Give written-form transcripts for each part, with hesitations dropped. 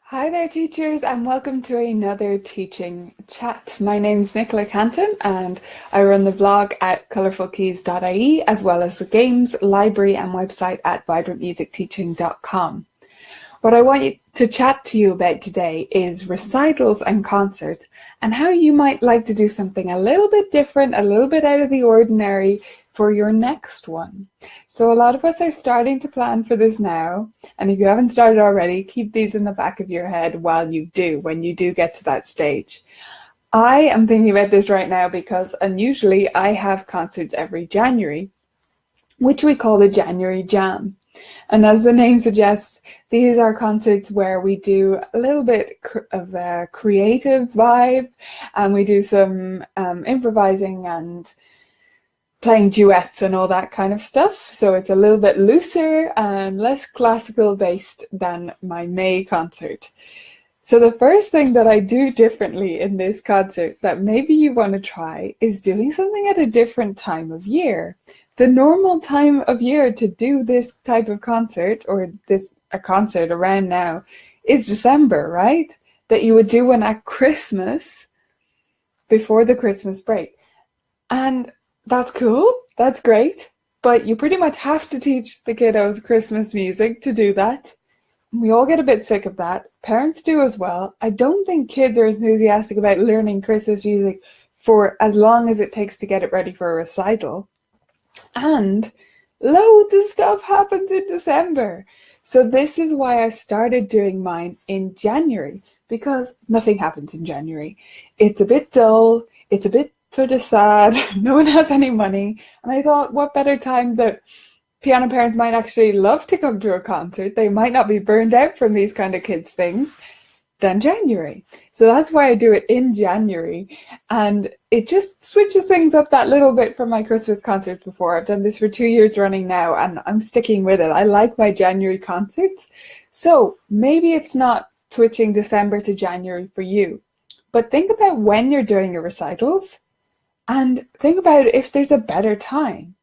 Hi there, teachers, and welcome to another teaching chat. My name's Nicola Canton, and I run the blog at colourfulkeys.ie, as well as the games, library, and website at vibrantmusicteaching.com. What I want to chat to you about today is recitals and concerts, and how you might like to do something a little bit different, a little bit out of the ordinary for your next one. So a lot of us are starting to plan for this now, and if you haven't started already, keep these in the back of your head when you do get to that stage. I am thinking about this right now because unusually I have concerts every January, which we call the January Jam. And as the name suggests, these are concerts where we do a little bit of a creative vibe, and we do some improvising and playing duets and all that kind of stuff. So it's a little bit looser and less classical based than my May concert. So the first thing that I do differently in this concert that maybe you want to try is doing something at a different time of year. The normal time of year to do this type of concert, or a concert around now, is December, right? That you would do one at Christmas before the Christmas break. And that's cool, that's great, but you pretty much have to teach the kiddos Christmas music to do that. We all get a bit sick of that. Parents do as well. I don't think kids are enthusiastic about learning Christmas music for as long as it takes to get it ready for a recital. And loads of stuff happens in December. So this is why I started doing mine in January, because nothing happens in January. It's a bit dull, it's a bit sort of sad, no one has any money, and I thought, what better time that piano parents might actually love to come to a concert, they might not be burned out from these kind of kids things, than January. So that's why I do it in January, and it just switches things up that little bit from my Christmas concerts before. I've done this for 2 years running now, and I'm sticking with it. I like my January concerts, so maybe it's not switching December to January for you, but think about when you're doing your recitals, and think about if there's a better time.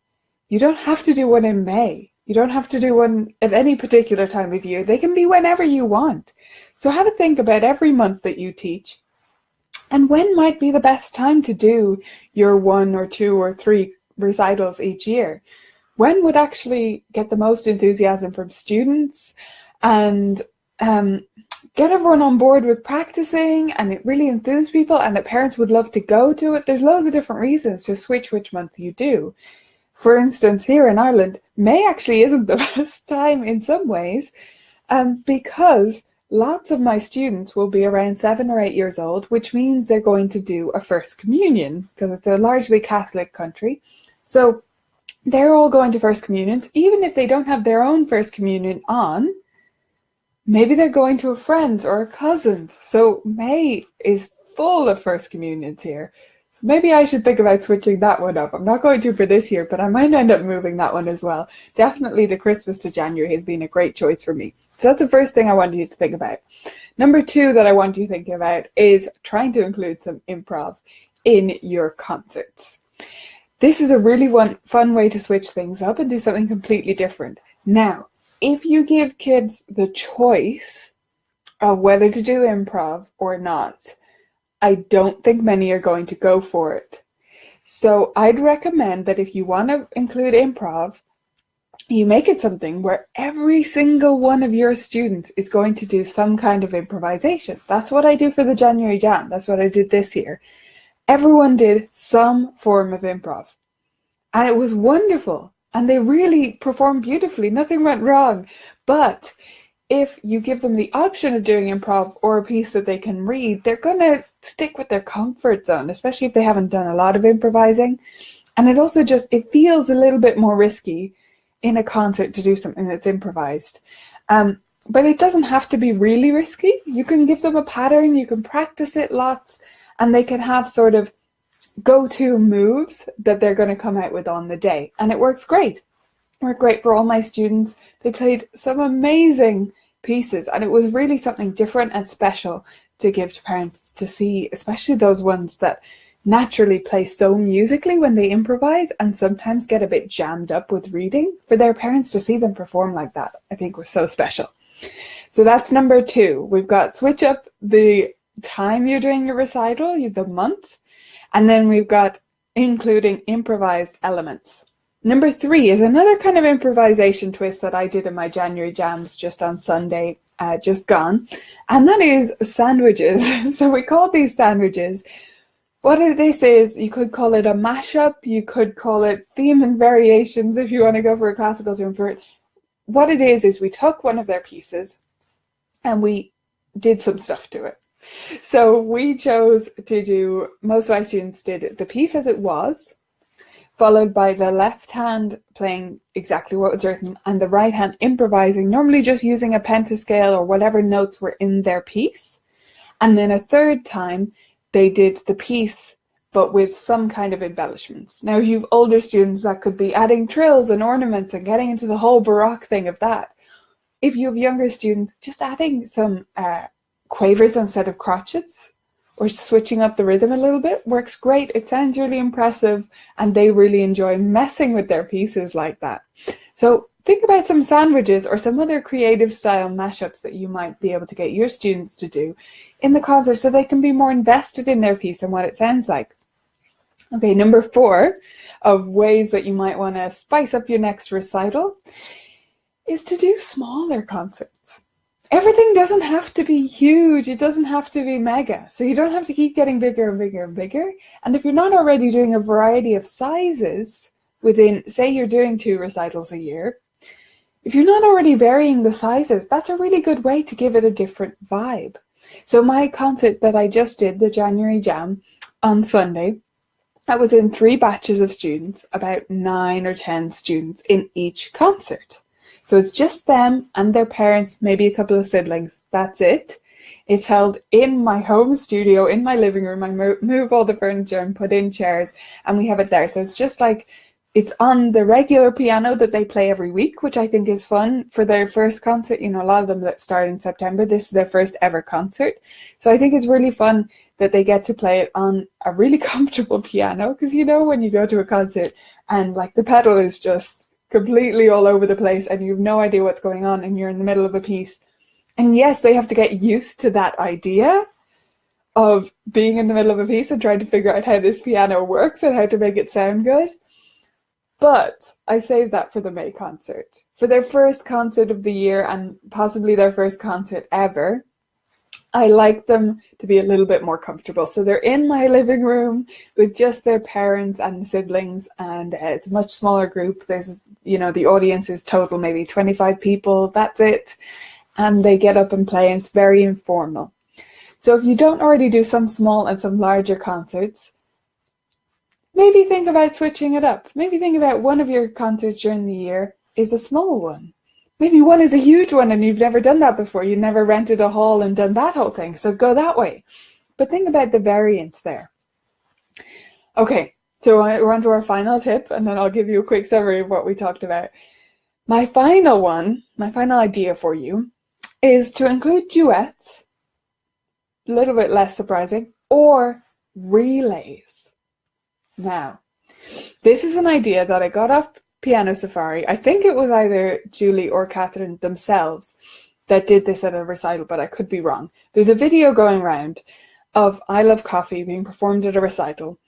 You don't have to do one in May. You don't have to do one at any particular time of year. They can be whenever you want. So have a think about every month that you teach, and when might be the best time to do your 1 or 2 or 3 recitals each year. When would actually get the most enthusiasm from students and get everyone on board with practicing, and it really enthuse people, and the parents would love to go to it. There's loads of different reasons to switch which month you do. For instance, here in Ireland, May actually isn't the best time in some ways, because lots of my students will be around 7 or 8 years old, which means they're going to do a First Communion, because it's a largely Catholic country. So they're all going to First Communions, even if they don't have their own First Communion on. Maybe they're going to a friend's or a cousin's. So May is full of First Communions here. Maybe I should think about switching that one up. I'm not going to for this year, but I might end up moving that one as well. Definitely the Christmas to January has been a great choice for me. So that's the first thing I want you to think about. Number 2 that I want you thinking about is trying to include some improv in your concerts. This is a really fun way to switch things up and do something completely different. Now, if you give kids the choice of whether to do improv or not, I don't think many are going to go for it. So I'd recommend that if you want to include improv, you make it something where every single one of your students is going to do some kind of improvisation. That's what I do for the January Jam. That's what I did this year. Everyone did some form of improv, and it was wonderful. And they really performed beautifully. Nothing went wrong. But if you give them the option of doing improv or a piece that they can read, they're going to stick with their comfort zone, especially if they haven't done a lot of improvising. And it also it feels a little bit more risky in a concert to do something that's improvised. But it doesn't have to be really risky. You can give them a pattern, you can practice it lots, and they can have sort of go-to moves that they're going to come out with on the day, and it works great. It worked great for all my students. They played some amazing pieces, and it was really something different and special to give to parents to see, especially those ones that naturally play so musically when they improvise and sometimes get a bit jammed up with reading. For their parents to see them perform like that, I think was so special. So that's number 2. We've got switch up the time you're doing your recital, the month, and then we've got including improvised elements. Number 3 is another kind of improvisation twist that I did in my January jams just on Sunday, just gone, and that is sandwiches. So we call these sandwiches. What this is, you could call it a mashup, you could call it theme and variations if you want to go for a classical term for it. What it is we took one of their pieces and we did some stuff to it. So we chose to do, most of my students did the piece as it was, followed by the left hand playing exactly what was written and the right hand improvising, normally just using a pentascale or whatever notes were in their piece. And then a third time, they did the piece, but with some kind of embellishments. Now, if you have older students, that could be adding trills and ornaments and getting into the whole Baroque thing of that. If you have younger students, just adding some quavers instead of crotchets or switching up the rhythm a little bit works great. It sounds really impressive and they really enjoy messing with their pieces like that. So think about some sandwiches or some other creative style mashups that you might be able to get your students to do in the concert so they can be more invested in their piece and what it sounds like. Okay, number 4 of ways that you might want to spice up your next recital is to do smaller concerts. Everything doesn't have to be huge. It doesn't have to be mega. So you don't have to keep getting bigger and bigger and bigger. And if you're not already doing a variety of sizes within, say you're doing 2 recitals a year, if you're not already varying the sizes, that's a really good way to give it a different vibe. So my concert that I just did, the January Jam, on Sunday, I was in 3 batches of students, about 9 or 10 students in each concert. So it's just them and their parents, maybe a couple of siblings. That's it. It's held in my home studio, in my living room. I move all the furniture and put in chairs and we have it there. So it's just like, it's on the regular piano that they play every week, which I think is fun for their first concert. You know, a lot of them that start in September, this is their first ever concert. So I think it's really fun that they get to play it on a really comfortable piano. Because, you know, when you go to a concert and like the pedal is just completely all over the place and you have no idea what's going on and you're in the middle of a piece. And yes, they have to get used to that idea of being in the middle of a piece and trying to figure out how this piano works and how to make it sound good. But I saved that for the May concert. For their first concert of the year and possibly their first concert ever, I like them to be a little bit more comfortable. So they're in my living room with just their parents and siblings, and it's a much smaller group. There's, you know, the audience is total maybe 25 people, that's it. And they get up and play and it's very informal. So if you don't already do some small and some larger concerts, maybe think about switching it up. Maybe think about one of your concerts during the year is a small one. Maybe one is a huge one and you've never done that before. You've never rented a hall and done that whole thing. So go that way. But think about the variance there. Okay, so we're on to our final tip and then I'll give you a quick summary of what we talked about. My final idea for you is to include duets, a little bit less surprising, or relays. Now, this is an idea that I got off Piano Safari. I think it was either Julie or Catherine themselves that did this at a recital, but I could be wrong. There's a video going around of I Love Coffee being performed at a recital,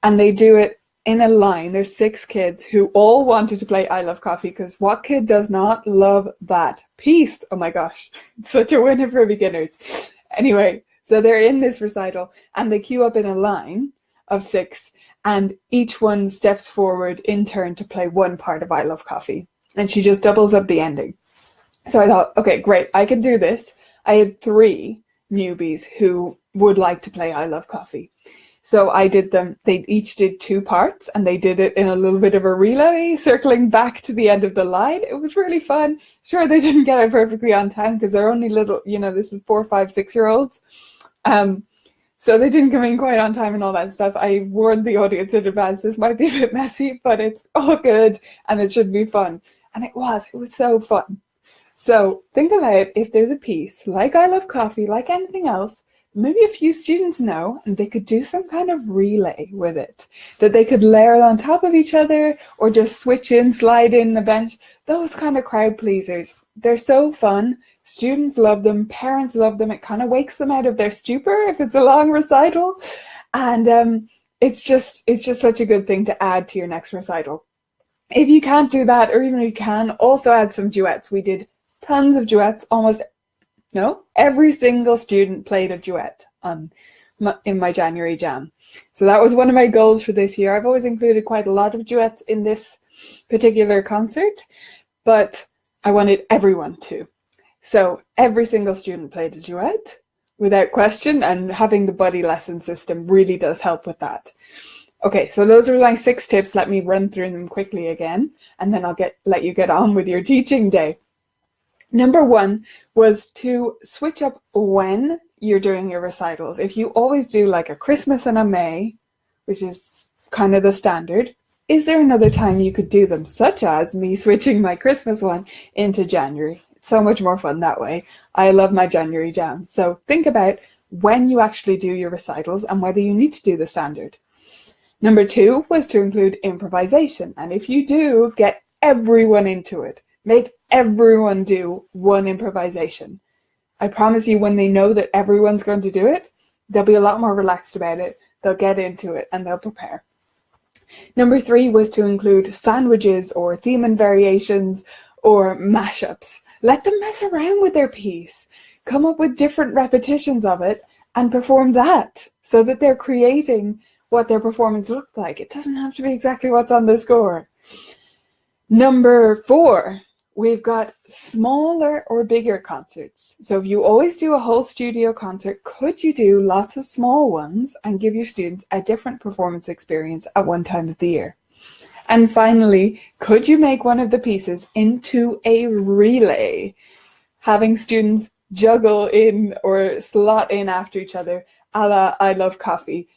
and they do it in a line. There's 6 kids who all wanted to play I Love Coffee because what kid does not love that piece? Oh my gosh, it's such a winner for beginners. Anyway, so they're in this recital and they queue up in a line of 6 and each one steps forward in turn to play one part of I Love Coffee. And she just doubles up the ending. So I thought, okay, great, I can do this. I had 3 newbies who would like to play I Love Coffee. So I did them, they each did 2 parts and they did it in a little bit of a relay, circling back to the end of the line. It was really fun. Sure, they didn't get it perfectly on time because they're only little, you know, this is 4, 5, 6-year-olds. So they didn't come in quite on time and all that stuff. I warned the audience in advance, this might be a bit messy, but it's all good and it should be fun. And it was so fun. So think about if there's a piece like I Love Coffee, like anything else, maybe a few students know, and they could do some kind of relay with it, that they could layer it on top of each other or just switch in, slide in the bench. Those kind of crowd pleasers, they're so fun, Students love them, parents love them. It kind of wakes them out of their stupor if it's a long recital. And it's just such a good thing to add to your next recital. If you can't do that, or even if you can, also add some duets. We did tons of duets. Every single student played a duet in my January jam. So that was one of my goals for this year. I've always included quite a lot of duets in this particular concert, but I wanted everyone to. So every single student played a duet without question, and having the buddy lesson system really does help with that. Okay, so those are my 6 tips. Let me run through them quickly again, and then I'll let you get on with your teaching day. Number 1 was to switch up when you're doing your recitals. If you always do like a Christmas and a May, which is kind of the standard, is there another time you could do them, such as me switching my Christmas one into January? It's so much more fun that way. I love my January jam. So think about when you actually do your recitals and whether you need to do the standard. Number 2 was to include improvisation. And if you do, get everyone into it. Make everyone do one improvisation. I promise you, when they know that everyone's going to do it, they'll be a lot more relaxed about it. They'll get into it and they'll prepare. Number 3 was to include sandwiches or theme and variations or mashups. Let them mess around with their piece. Come up with different repetitions of it and perform that so that they're creating what their performance looked like. It doesn't have to be exactly what's on the score. Number 4, we've got smaller or bigger concerts. So if you always do a whole studio concert, could you do lots of small ones and give your students a different performance experience at one time of the year? And finally, could you make one of the pieces into a relay, having students juggle in or slot in after each other, a la I Love Coffee,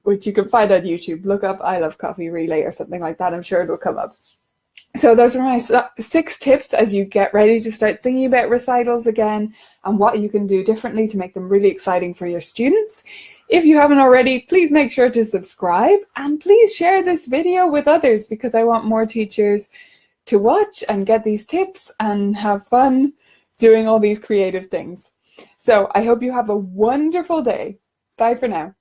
which you can find on YouTube. Look up I Love Coffee relay or something like that. I'm sure it will come up. So those are my 6 tips as you get ready to start thinking about recitals again and what you can do differently to make them really exciting for your students. If you haven't already, please make sure to subscribe and please share this video with others, because I want more teachers to watch and get these tips and have fun doing all these creative things. So I hope you have a wonderful day. Bye for now.